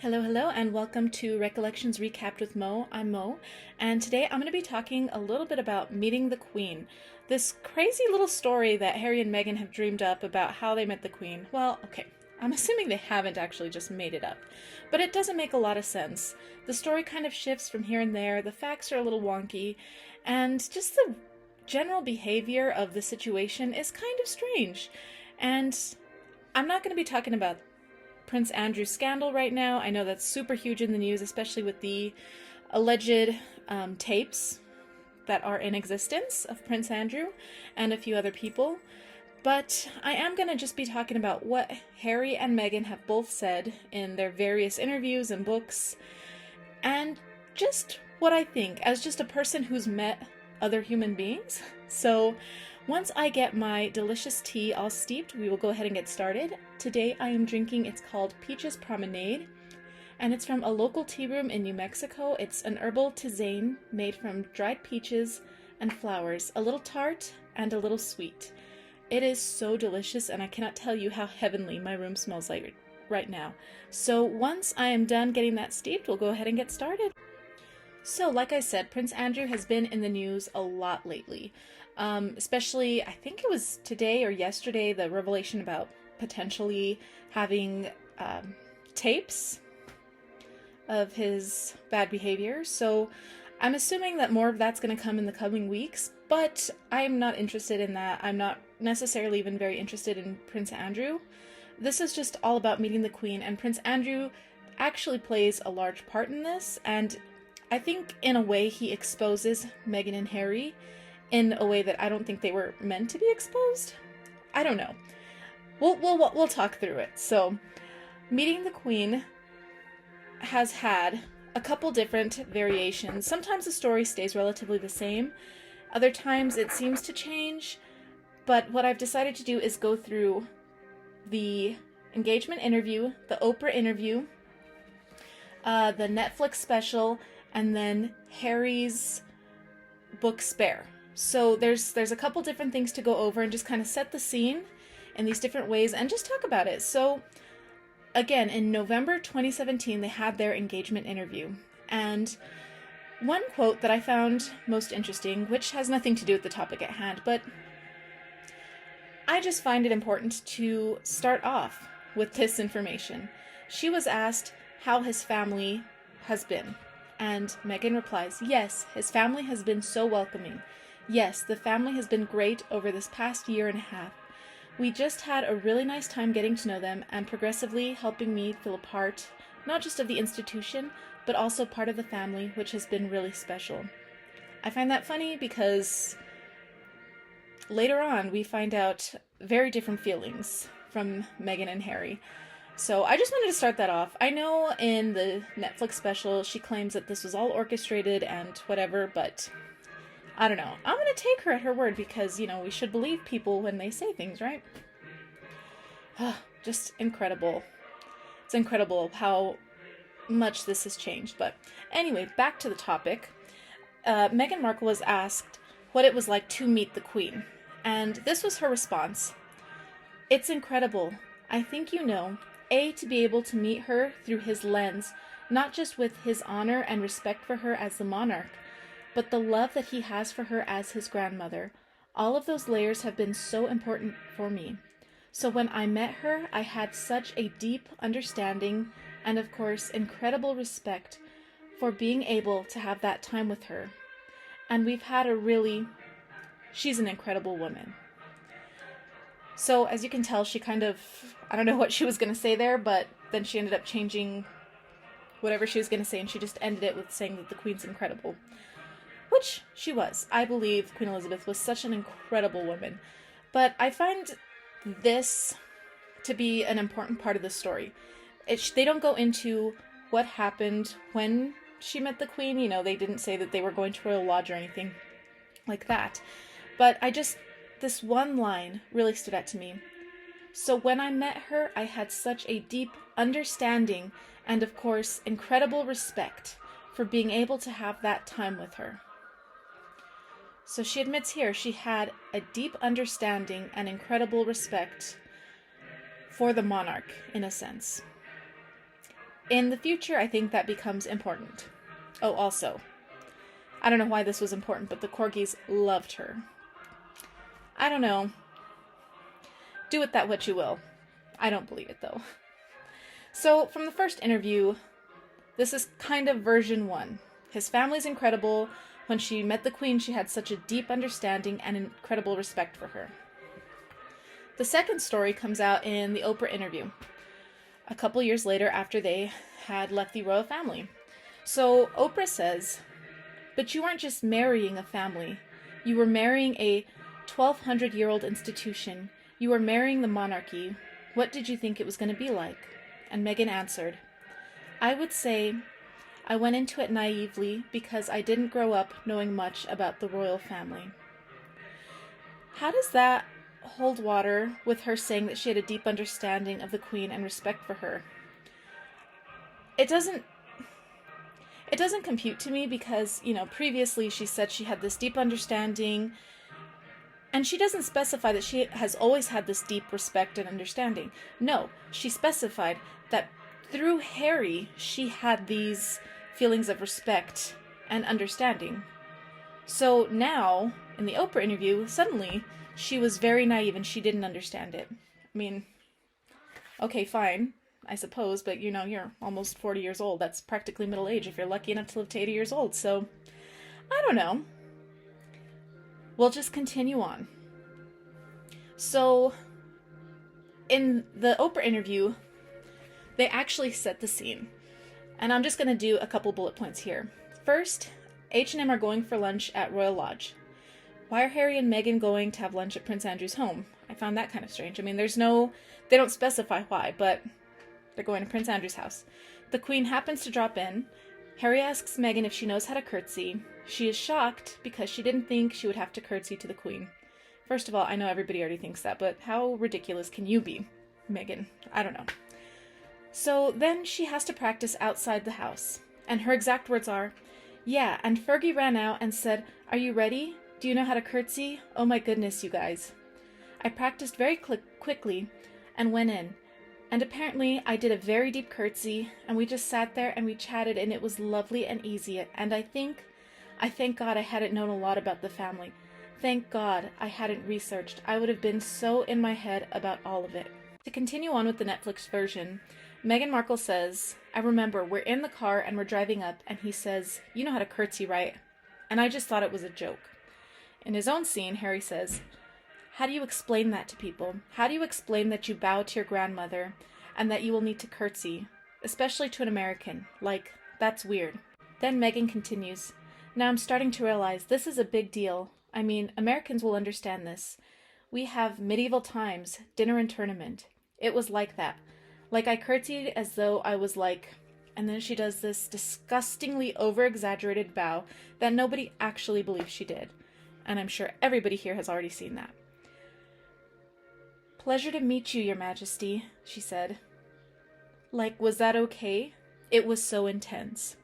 Hello, hello, and welcome to Recollections Recapped with Mo. I'm Mo, and today I'm going to be talking a little bit about meeting the Queen. This crazy little story that Harry and Meghan have dreamed up about how they met the Queen. Well, okay, I'm assuming they haven't actually just made it up, but it doesn't make a lot of sense. The story kind of shifts from here and there, the facts are a little wonky, and just the general behavior of the situation is kind of strange. And I'm not going to be talking about Prince Andrew scandal right now. I know that's super huge in the news, especially with the alleged tapes that are in existence of Prince Andrew and a few other people. But I am going to just be talking about what Harry and Meghan have both said in their various interviews and books, and just what I think as just a person who's met other human beings. So once I get my delicious tea all steeped, we will go ahead and get started. Today I am drinking, it's called Peaches Promenade, and it's from a local tea room in New Mexico. It's an herbal tisane made from dried peaches and flowers, a little tart and a little sweet. It is so delicious, and I cannot tell you how heavenly my room smells like right now. So once I am done getting that steeped, we'll go ahead and get started. So, like I said, Prince Andrew has been in the news a lot lately. Especially, I think it was today or yesterday, the revelation about potentially having tapes of his bad behavior. So I'm assuming that more of that's going to come in the coming weeks, but I'm not interested in that. I'm not necessarily even very interested in Prince Andrew. This is just all about meeting the Queen, and Prince Andrew actually plays a large part in this, and I think in a way he exposes Meghan and Harry in a way that I don't think they were meant to be exposed. I don't know. We'll talk through it. So, meeting the Queen has had a couple different variations. Sometimes the story stays relatively the same. Other times it seems to change. But what I've decided to do is go through the engagement interview, the Oprah interview, the Netflix special, and then Harry's book Spare. So there's a couple different things to go over and just kind of set the scene in these different ways and just talk about it. So again, in November 2017, they had their engagement interview. And one quote that I found most interesting, which has nothing to do with the topic at hand, but I just find it important to start off with this information. She was asked how his family has been. And Meghan replies, "Yes, his family has been so welcoming. Yes, the family has been great over this past year and a half. We just had a really nice time getting to know them and progressively helping me feel a part, not just of the institution, but also part of the family, which has been really special." I find that funny because later on we find out very different feelings from Meghan and Harry. So I just wanted to start that off. I know in the Netflix special she claims that this was all orchestrated and whatever, but I don't know. I'm going to take her at her word because, we should believe people when they say things, right? Just incredible. It's incredible how much this has changed. But anyway, back to the topic. Meghan Markle was asked what it was like to meet the Queen. And this was her response. "It's incredible. I think to be able to meet her through his lens, not just with his honor and respect for her as the monarch, but the love that he has for her as his grandmother. All of those layers have been so important for me. So when I met her, I had such a deep understanding and, of course, incredible respect for being able to have that time with her. And we've had she's an incredible woman." So, as you can tell, she I don't know what she was going to say there, but then she ended up changing whatever she was going to say, and she just ended it with saying that the Queen's incredible. Which she was. I believe Queen Elizabeth was such an incredible woman. But I find this to be an important part of the story. They don't go into what happened when she met the Queen. They didn't say that they were going to Royal Lodge or anything like that. But this one line really stood out to me. "So when I met her, I had such a deep understanding and, of course, incredible respect for being able to have that time with her." So she admits here she had a deep understanding and incredible respect for the monarch, in a sense. In the future, I think that becomes important. Oh, also, I don't know why this was important, but the corgis loved her. I don't know. Do with that what you will. I don't believe it, though. So, from the first interview, this is kind of version 1. His family's incredible. When she met the Queen, she had such a deep understanding and incredible respect for her. The second story comes out in the Oprah interview, a couple years later after they had left the royal family. So Oprah says, "But you weren't just marrying a family. You were marrying a 1,200-year-old institution. You were marrying the monarchy. What did you think it was going to be like?" And Meghan answered, "I would say I went into it naively because I didn't grow up knowing much about the royal family." How does that hold water with her saying that she had a deep understanding of the Queen and respect for her? It doesn't compute to me because, previously she said she had this deep understanding, and she doesn't specify that she has always had this deep respect and understanding. No, she specified that through Harry, she had these feelings of respect and understanding. So now, in the Oprah interview, suddenly, she was very naive and she didn't understand it. I mean, okay, fine, I suppose, but you're almost 40 years old. That's practically middle age if you're lucky enough to live to 80 years old. So, I don't know. We'll just continue on. So, in the Oprah interview, they actually set the scene. And I'm just going to do a couple bullet points here. First, H&M are going for lunch at Royal Lodge. Why are Harry and Meghan going to have lunch at Prince Andrew's home? I found that kind of strange. I mean, they don't specify why, but they're going to Prince Andrew's house. The Queen happens to drop in. Harry asks Meghan if she knows how to curtsy. She is shocked because she didn't think she would have to curtsy to the Queen. First of all, I know everybody already thinks that, but how ridiculous can you be, Meghan? I don't know. So then she has to practice outside the house. And her exact words are, "Yeah, and Fergie ran out and said, 'Are you ready? Do you know how to curtsy? Oh my goodness, you guys.' I practiced very quickly and went in. And apparently I did a very deep curtsy, and we just sat there and we chatted, and it was lovely and easy. And I thank God I hadn't known a lot about the family. Thank God I hadn't researched. I would have been so in my head about all of it." To continue on with the Netflix version, Meghan Markle says, "I remember we're in the car and we're driving up, and he says, 'You know how to curtsy, right?' And I just thought it was a joke." In his own scene, Harry says, "How do you explain that to people? How do you explain that you bow to your grandmother and that you will need to curtsy, especially to an American? Like, that's weird." Then Meghan continues, "Now I'm starting to realize this is a big deal. I mean, Americans will understand this. We have medieval times, dinner and tournament. It was like that. Like I curtsied as though I was like..." And then she does this disgustingly over-exaggerated bow that nobody actually believes she did. And I'm sure everybody here has already seen that. "Pleasure to meet you, Your Majesty," she said. Like, was that okay? It was so intense.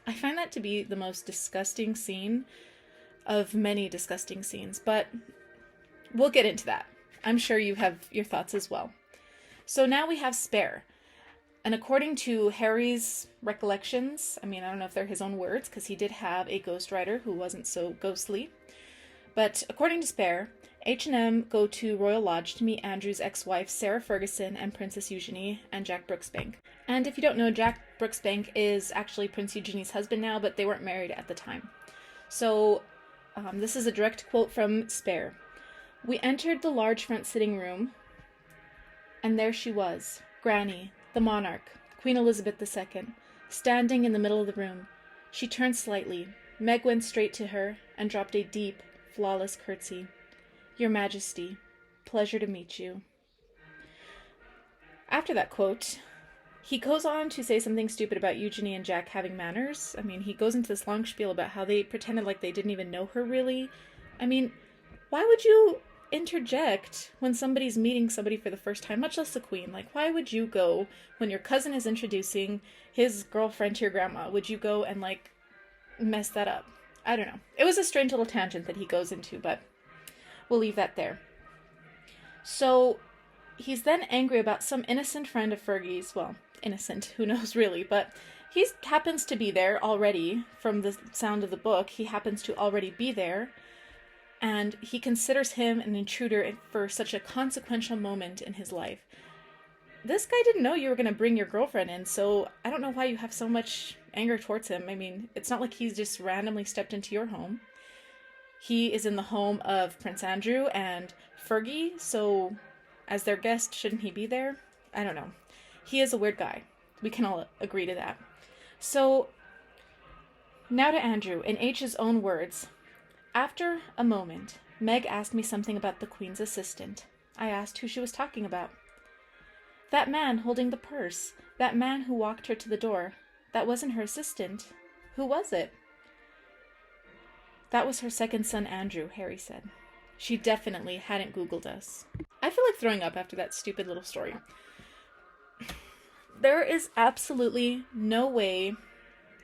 I find that to be the most disgusting scene of many disgusting scenes, but we'll get into that. I'm sure you have your thoughts as well. So now we have Spare. And according to Harry's recollections, I mean, I don't know if they're his own words, because he did have a ghostwriter who wasn't so ghostly. But according to Spare, H&M go to Royal Lodge to meet Andrew's ex-wife, Sarah Ferguson, and Princess Eugenie, and Jack Brooksbank. And if you don't know, Jack Brooksbank is actually Prince Eugenie's husband now, but they weren't married at the time. So this is a direct quote from Spare. "We entered the large front sitting room, and there she was, Granny, the monarch, Queen Elizabeth II, standing in the middle of the room. She turned slightly. Meg went straight to her and dropped a deep, flawless curtsy. 'Your Majesty, pleasure to meet you.'" After that quote, he goes on to say something stupid about Eugenie and Jack having manners. I mean, he goes into this long spiel about how they pretended like they didn't even know her really. I mean, why would you interject when somebody's meeting somebody for the first time, much less the Queen? Like, why would you go when your cousin is introducing his girlfriend to your grandma? Would you go and, like, mess that up? I don't know. It was a strange little tangent that he goes into, but we'll leave that there. So he's then angry about some innocent friend of Fergie's, well, innocent, who knows really, but he happens to be there already. From the sound of the book, he happens to already be there, and he considers him an intruder for such a consequential moment in his life. This guy didn't know you were going to bring your girlfriend in, so I don't know why you have so much anger towards him. I mean, it's not like he's just randomly stepped into your home. He is in the home of Prince Andrew and Fergie, so as their guest, shouldn't he be there? I don't know. He is a weird guy. We can all agree to that. So, now to Andrew, in H's own words. After a moment, Meg asked me something about the Queen's assistant. I asked who she was talking about. That man holding the purse. That man who walked her to the door. That wasn't her assistant. Who was it? That was her second son, Andrew, Harry said. She definitely hadn't Googled us. I feel like throwing up after that stupid little story. There is absolutely no way...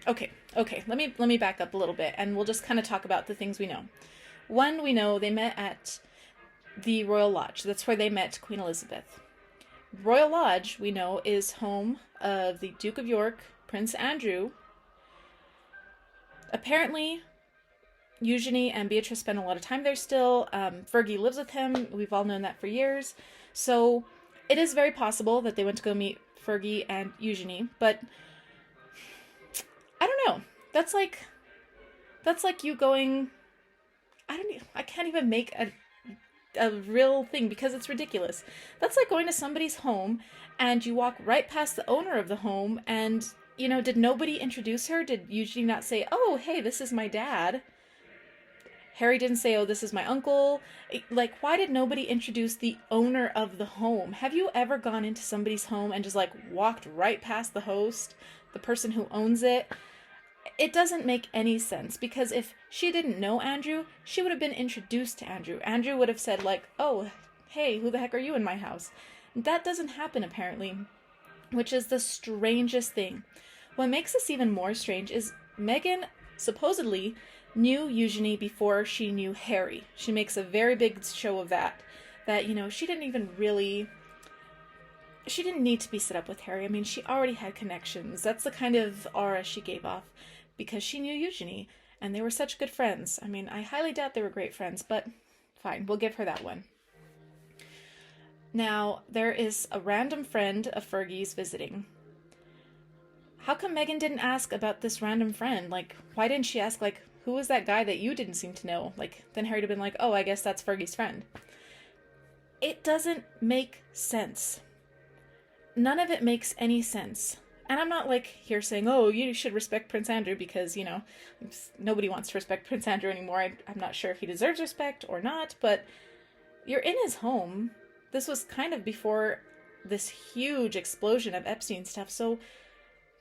Okay, let me back up a little bit, and we'll just kind of talk about the things we know. One, we know they met at the Royal Lodge. That's where they met Queen Elizabeth. Royal Lodge, we know, is home of the Duke of York, Prince Andrew. Apparently, Eugenie and Beatrice spend a lot of time there still. Fergie lives with him. We've all known that for years. So it is very possible that they went to go meet Fergie and Eugenie, but I don't know. That's like you going, I can't even make a real thing because it's ridiculous. That's like going to somebody's home and you walk right past the owner of the home and, did nobody introduce her? Did Eugenie not say, oh, hey, this is my dad? Harry didn't say, oh, this is my uncle. Like, why did nobody introduce the owner of the home? Have you ever gone into somebody's home and just, walked right past the host, the person who owns it? It doesn't make any sense, because if she didn't know Andrew, she would have been introduced to Andrew. Andrew would have said, oh, hey, who the heck are you in my house? That doesn't happen, apparently, which is the strangest thing. What makes this even more strange is Meghan supposedly knew Eugenie before she knew Harry. She makes a very big show of that, she didn't need to be set up with Harry. I mean, she already had connections. That's the kind of aura she gave off because she knew Eugenie and they were such good friends. I mean, I highly doubt they were great friends, but fine, we'll give her that one. Now, there is a random friend of Fergie's visiting. How come Meghan didn't ask about this random friend? Why didn't she ask, who was that guy that you didn't seem to know? Then Harry would have been oh, I guess that's Fergie's friend. It doesn't make sense. None of it makes any sense. And I'm not here saying, oh, you should respect Prince Andrew because, nobody wants to respect Prince Andrew anymore. I'm not sure if he deserves respect or not, but you're in his home. This was kind of before this huge explosion of Epstein stuff, so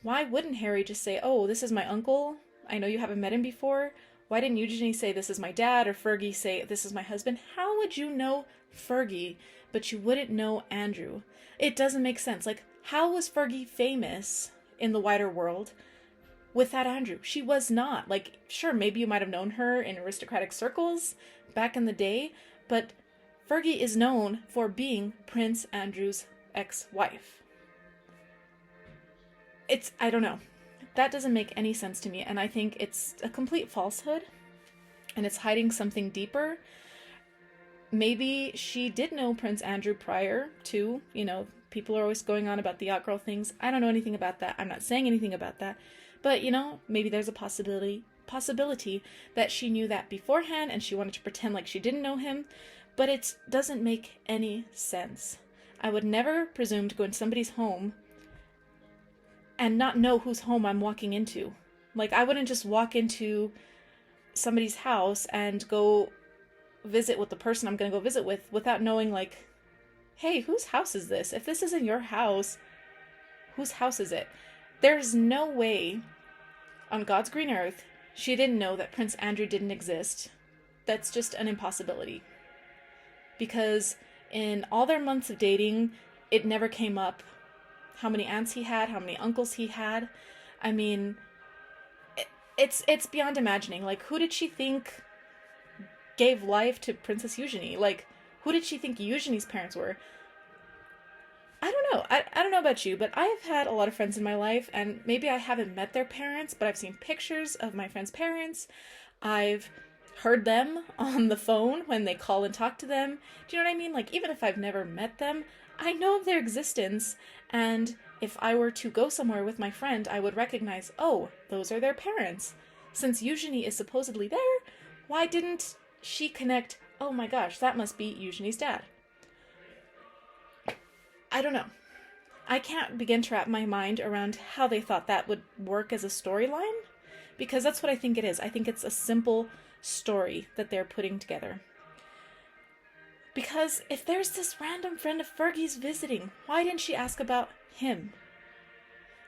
why wouldn't Harry just say, oh, this is my uncle? I know you haven't met him before. Why didn't Eugenie say this is my dad or Fergie say this is my husband? How would you know Fergie, but you wouldn't know Andrew? It doesn't make sense. How was Fergie famous in the wider world without Andrew? She was not. Sure, maybe you might have known her in aristocratic circles back in the day, but Fergie is known for being Prince Andrew's ex-wife. I don't know. That doesn't make any sense to me, and I think it's a complete falsehood, and it's hiding something deeper. Maybe she did know Prince Andrew prior to, people are always going on about the yacht girl things. I don't know anything about that. I'm not saying anything about that. But, maybe there's a possibility that she knew that beforehand and she wanted to pretend like she didn't know him, but it doesn't make any sense. I would never presume to go into somebody's home and not know whose home I'm walking into. I wouldn't just walk into somebody's house and go visit with the person I'm going to go visit with without knowing, hey, whose house is this? If this isn't your house, whose house is it? There's no way on God's green earth she didn't know that Prince Andrew didn't exist. That's just an impossibility. Because in all their months of dating, it never came up how many aunts he had, how many uncles he had. I mean, it's beyond imagining. Who did she think gave life to Princess Eugenie? Who did she think Eugenie's parents were? I don't know. I don't know about you, but I've had a lot of friends in my life, and maybe I haven't met their parents, but I've seen pictures of my friends' parents. I've heard them on the phone when they call and talk to them. Do you know what I mean? Like, even if I've never met them, I know of their existence, and if I were to go somewhere with my friend, I would recognize, oh, those are their parents. Since Eugenie is supposedly there, why didn't she connect, oh my gosh, that must be Eugenie's dad? I don't know. I can't begin to wrap my mind around how they thought that would work as a storyline, because that's what I think it is. I think it's a simple story that they're putting together. Because if there's this random friend of Fergie's visiting, why didn't she ask about him?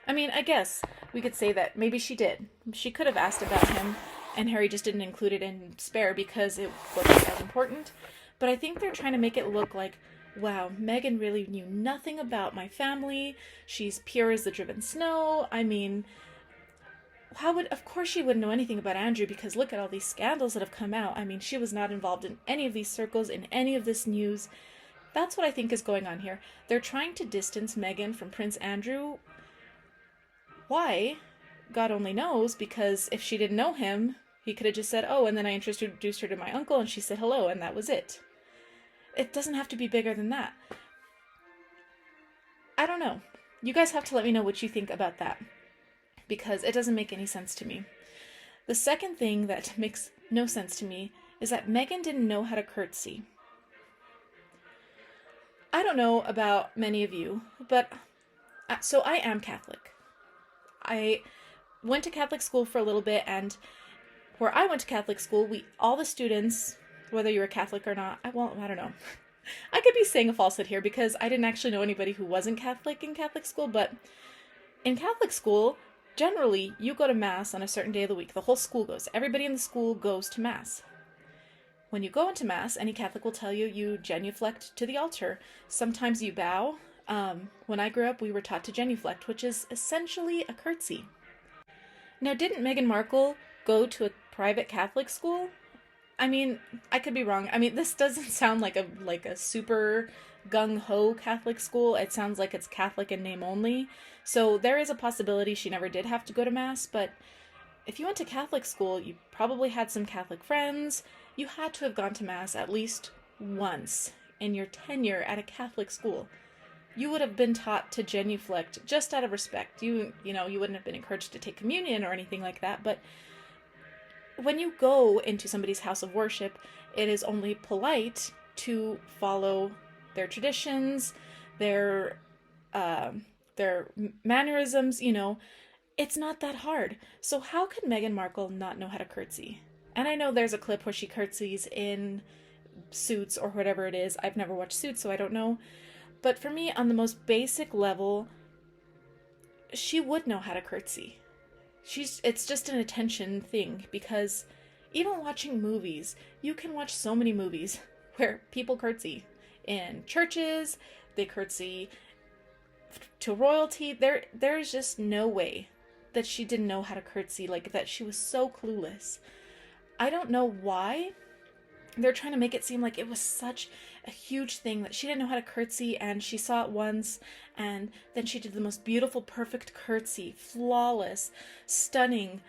I mean, I guess we could say that maybe she did. She could have asked about him, and Harry just didn't include it in Spare because it wasn't as important. But I think they're trying to make it look like, wow, Meghan really knew nothing about my family. She's pure as the driven snow. I mean, of course she wouldn't know anything about Andrew, because look at all these scandals that have come out. I mean, she was not involved in any of these circles, in any of this news. That's what I think is going on here. They're trying to distance Meghan from Prince Andrew. Why? God only knows, because if she didn't know him, he could have just said, oh, and then I introduced her to my uncle, and she said hello, and that was it. It doesn't have to be bigger than that. I don't know. You guys have to let me know what you think about that, because it doesn't make any sense to me. The second thing that makes no sense to me is that Meghan didn't know how to curtsy. I don't know about many of you, but so I am Catholic. I went to Catholic school for a little bit, and where I went to Catholic school, all the students, whether you were Catholic or not, I don't know. I could be saying a falsehood here because I didn't actually know anybody who wasn't Catholic in Catholic school, but in Catholic school, generally, you go to Mass on a certain day of the week. The whole school goes. Everybody in the school goes to Mass. When you go into Mass, any Catholic will tell you, you genuflect to the altar. Sometimes you bow. When I grew up, we were taught to genuflect, which is essentially a curtsy. Now, didn't Meghan Markle go to a private Catholic school? I mean, I could be wrong. I mean, this doesn't sound like a super gung-ho Catholic school. It sounds like it's Catholic in name only. So there is a possibility she never did have to go to Mass, but if you went to Catholic school, you probably had some Catholic friends. You had to have gone to Mass at least once in your tenure at a Catholic school. You would have been taught to genuflect just out of respect. You wouldn't have been encouraged to take communion or anything like that, but when you go into somebody's house of worship, it is only polite to follow their traditions, their mannerisms, It's not that hard. So how could Meghan Markle not know how to curtsy? And I know there's a clip where she curtsies in Suits or whatever it is. I've never watched Suits, so I don't know. But for me, on the most basic level, she would know how to curtsy. It's just an attention thing, because even watching movies, you can watch so many movies where people curtsy. In churches, they curtsy to royalty. There's just no way that she didn't know how to curtsy, like that she was so clueless. I don't know why they're trying to make it seem like it was such a huge thing that she didn't know how to curtsy, and she saw it once, and then she did the most beautiful, perfect curtsy, flawless, stunning.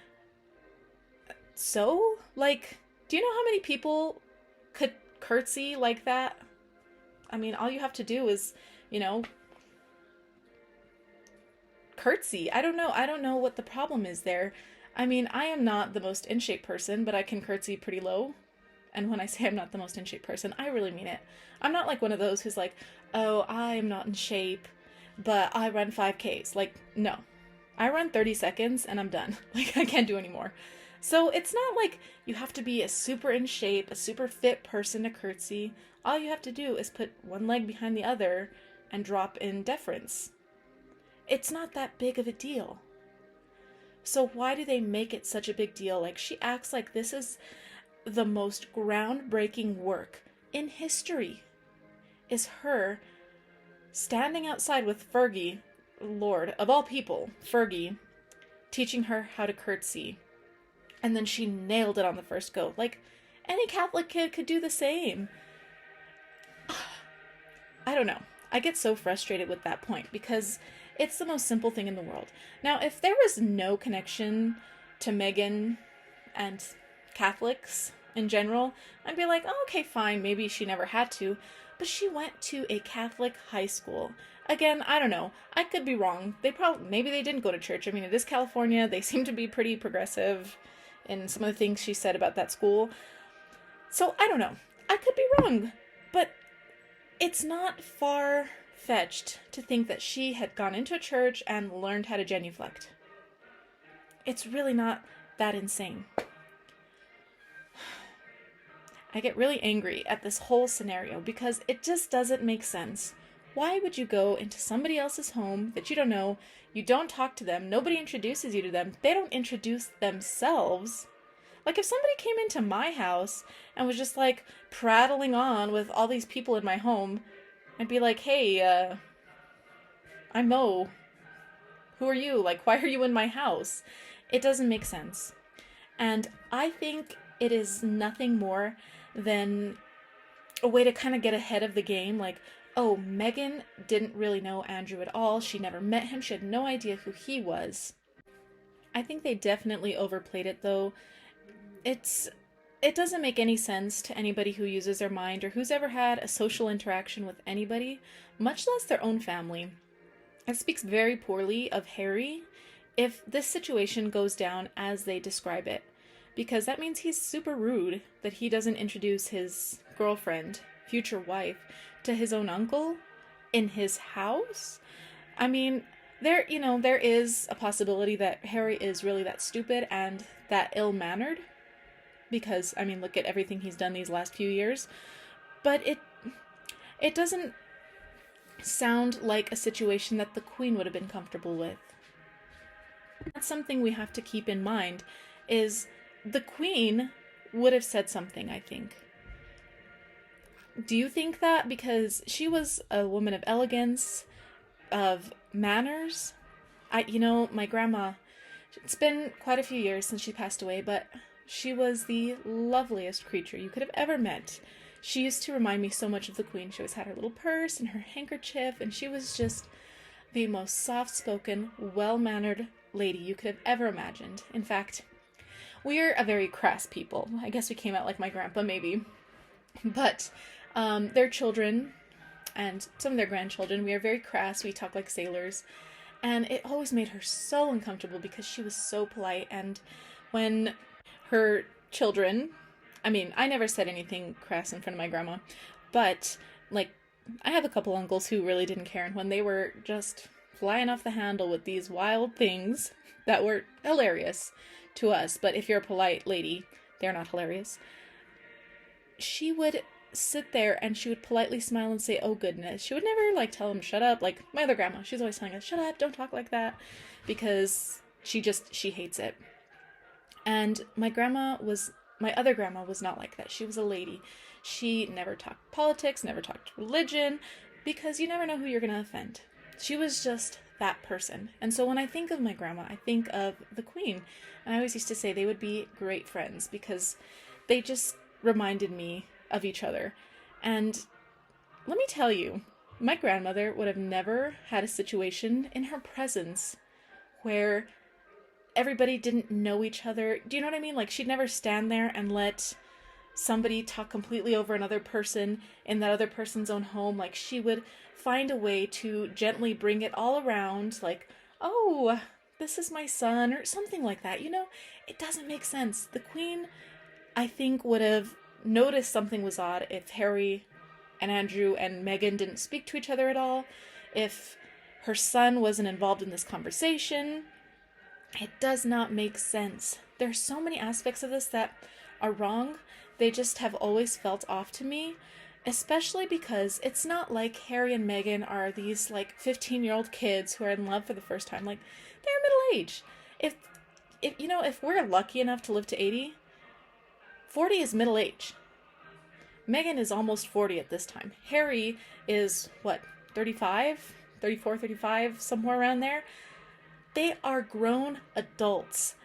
So, do you know how many people could curtsy like that? I mean, all you have to do is, curtsy. I don't know what the problem is there. I mean, I am not the most in shape person, but I can curtsy pretty low. And when I say I'm not the most in shape person, I really mean it. I'm not like one of those who's like, oh, I'm not in shape, but I run 5Ks. No. I run 30 seconds and I'm done. I can't do anymore. So it's not like you have to be a super in shape, a super fit person to curtsy. All you have to do is put one leg behind the other and drop in deference. It's not that big of a deal. So why do they make it such a big deal? She acts like this is the most groundbreaking work in history, is her standing outside with Fergie, Lord, of all people, Fergie, teaching her how to curtsy. And then she nailed it on the first go. Any Catholic kid could do the same. I don't know. I get so frustrated with that point because it's the most simple thing in the world. Now, if there was no connection to Meghan and Catholics in general, I'd be like, oh, okay, fine, maybe she never had to. But she went to a Catholic high school. Again, I don't know. I could be wrong. Maybe they didn't go to church. I mean, it is California. They seem to be pretty progressive in some of the things she said about that school. So I don't know. I could be wrong. But it's not far-fetched to think that she had gone into a church and learned how to genuflect. It's really not that insane. I get really angry at this whole scenario because it just doesn't make sense. Why would you go into somebody else's home that you don't know, you don't talk to them, nobody introduces you to them, they don't introduce themselves? Like if somebody came into my house and was just like prattling on with all these people in my home, I'd be like, hey, I'm Mo. Who are you? Like, why are you in my house? It doesn't make sense. And I think it is nothing more than a way to kind of get ahead of the game. Like, oh, Meghan didn't really know Andrew at all. She never met him. She had no idea who he was. I think they definitely overplayed it, though. It doesn't make any sense to anybody who uses their mind or who's ever had a social interaction with anybody, much less their own family. It speaks very poorly of Harry if this situation goes down as they describe it, because that means he's super rude that he doesn't introduce his girlfriend, future wife, to his own uncle in his house. I mean, there is a possibility that Harry is really that stupid and that ill-mannered, because, I mean, look at everything he's done these last few years. But it doesn't sound like a situation that the Queen would have been comfortable with. That's something we have to keep in mind, is the Queen would have said something, I think. Do you think that? Because she was a woman of elegance, of manners. My grandma, it's been quite a few years since she passed away, but she was the loveliest creature you could have ever met. She used to remind me so much of the Queen. She always had her little purse and her handkerchief, and she was just the most soft-spoken, well-mannered lady you could have ever imagined. In fact, we're a very crass people. I guess we came out like my grandpa, maybe. But their children and some of their grandchildren, we are very crass. We talk like sailors. And it always made her so uncomfortable because she was so polite. And when her children, I mean, I never said anything crass in front of my grandma, but like, I have a couple uncles who really didn't care, and when they were just flying off the handle with these wild things that were hilarious to us, but if you're a polite lady, they're not hilarious, she would sit there and she would politely smile and say, oh goodness. She would never like tell them shut up. Like my other grandma, she's always telling us, shut up, don't talk like that, because she hates it. And my other grandma was not like that. She was a lady. She never talked politics, never talked religion, because you never know who you're going to offend. She was just that person. And so when I think of my grandma, I think of the Queen. And I always used to say they would be great friends because they just reminded me of each other. And let me tell you, my grandmother would have never had a situation in her presence where everybody didn't know each other. Do you know what I mean? Like, she'd never stand there and let somebody talk completely over another person in that other person's own home. Like, she would find a way to gently bring it all around, like, oh, this is my son, or something like that. It doesn't make sense. The Queen, I think, would have noticed something was odd if Harry and Andrew and Meghan didn't speak to each other at all, if her son wasn't involved in this conversation. It does not make sense. There's so many aspects of this that are wrong. They just have always felt off to me, especially because it's not like Harry and Meghan are these like 15-year-old kids who are in love for the first time. Like, they're middle-aged. If we're lucky enough to live to 80, 40 is middle age. Meghan is almost 40 at this time. Harry is, 35? 34, 35, somewhere around there. They are grown adults.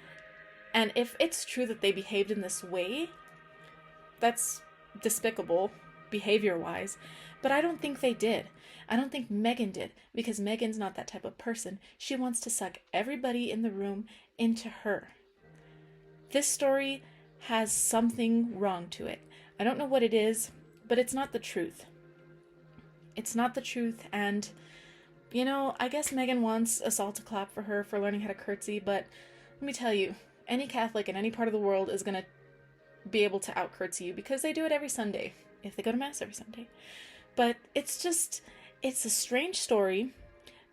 And if it's true that they behaved in this way, that's despicable. behavior-wise, but I don't think they did. I don't think Meghan did, because Meghan's not that type of person. She wants to suck everybody in the room into her. This story has something wrong to it. I don't know what it is, but it's not the truth. It's not the truth, and, you know, I guess Meghan wants us all to clap for her for learning how to curtsy, but let me tell you, any Catholic in any part of the world is going to be able to out-curtsy you, because they do it every Sunday, if they go to Mass every Sunday. But it's a strange story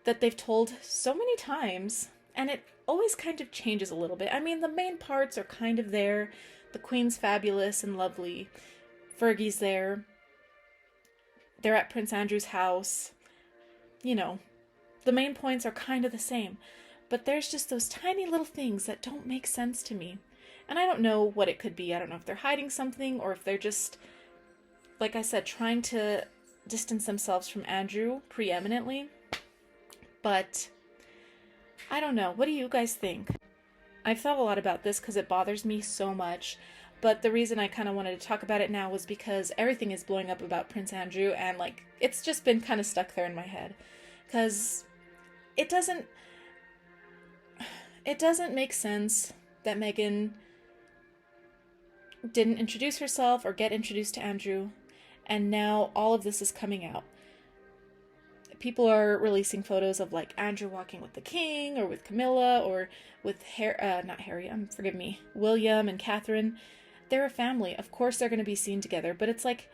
that they've told so many times, and it always kind of changes a little bit. I mean, the main parts are kind of there. The Queen's fabulous and lovely. Fergie's there. They're at Prince Andrew's house. You know, the main points are kind of the same. But there's just those tiny little things that don't make sense to me. And I don't know what it could be. I don't know if they're hiding something, or if they're just, like I said, trying to distance themselves from Andrew preeminently. But I don't know. What do you guys think? I've thought a lot about this because it bothers me so much. But the reason I kind of wanted to talk about it now was because everything is blowing up about Prince Andrew, and like it's just been kind of stuck there in my head. Because it doesn't make sense that Meghan didn't introduce herself or get introduced to Andrew, and now all of this is coming out. People are releasing photos of like Andrew walking with the king, or with Camilla, or with William and Catherine. They're a family. Of course they're going to be seen together, but it's like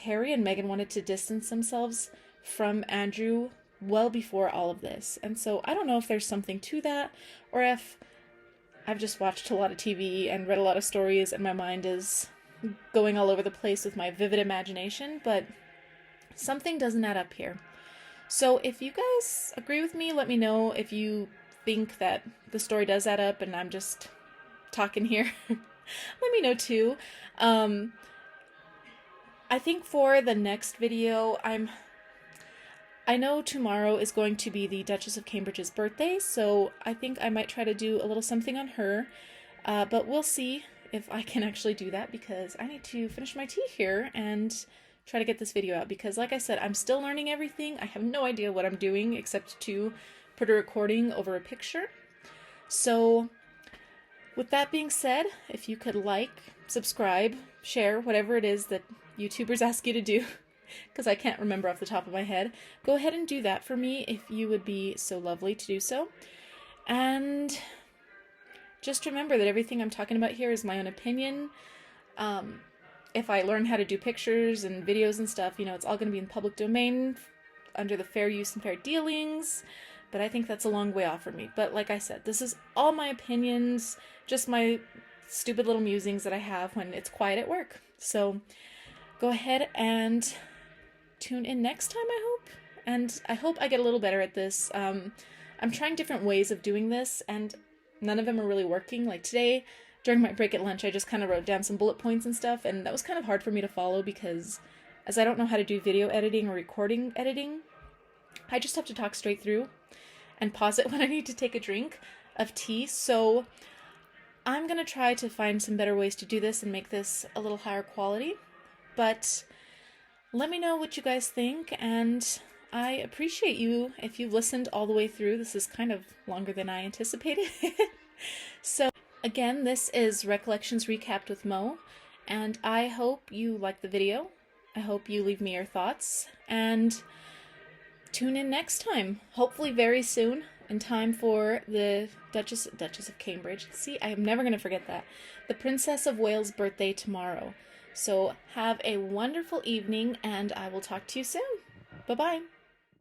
Harry and Meghan wanted to distance themselves from Andrew well before all of this. And so I don't know if there's something to that, or if I've just watched a lot of TV and read a lot of stories and my mind is going all over the place with my vivid imagination, but something doesn't add up here. So if you guys agree with me, let me know. If you think that the story does add up and I'm just talking here, let me know too. I think for the next video, I know tomorrow is going to be the Duchess of Cambridge's birthday, so I think I might try to do a little something on her, but we'll see if I can actually do that, because I need to finish my tea here and try to get this video out, because like I said, I'm still learning everything. I have no idea what I'm doing except to put a recording over a picture. So with that being said, if you could like, subscribe, share, whatever it is that YouTubers ask you to do, because I can't remember off the top of my head, go ahead and do that for me if you would be so lovely to do so. And just remember that everything I'm talking about here is my own opinion. If I learn how to do pictures and videos and stuff, you know, it's all going to be in public domain under the fair use and fair dealings, but I think that's a long way off for me. But like I said, this is all my opinions, just my stupid little musings that I have when it's quiet at work. So go ahead and tune in next time, I hope. And I hope I get a little better at this. I'm trying different ways of doing this, and none of them are really working. Like today, during my break at lunch, I just kind of wrote down some bullet points and stuff, and that was kind of hard for me to follow because as I don't know how to do video editing or recording editing, I just have to talk straight through and pause it when I need to take a drink of tea. So I'm going to try to find some better ways to do this and make this a little higher quality. But let me know what you guys think, and I appreciate you if you've listened all the way through. This is kind of longer than I anticipated. So again, this is Recollections Recapped with Mo, and I hope you like the video. I hope you leave me your thoughts, and tune in next time, hopefully very soon, in time for the Duchess of Cambridge. See, I am never going to forget that. The Princess of Wales' birthday tomorrow. So have a wonderful evening, and I will talk to you soon. Bye-bye.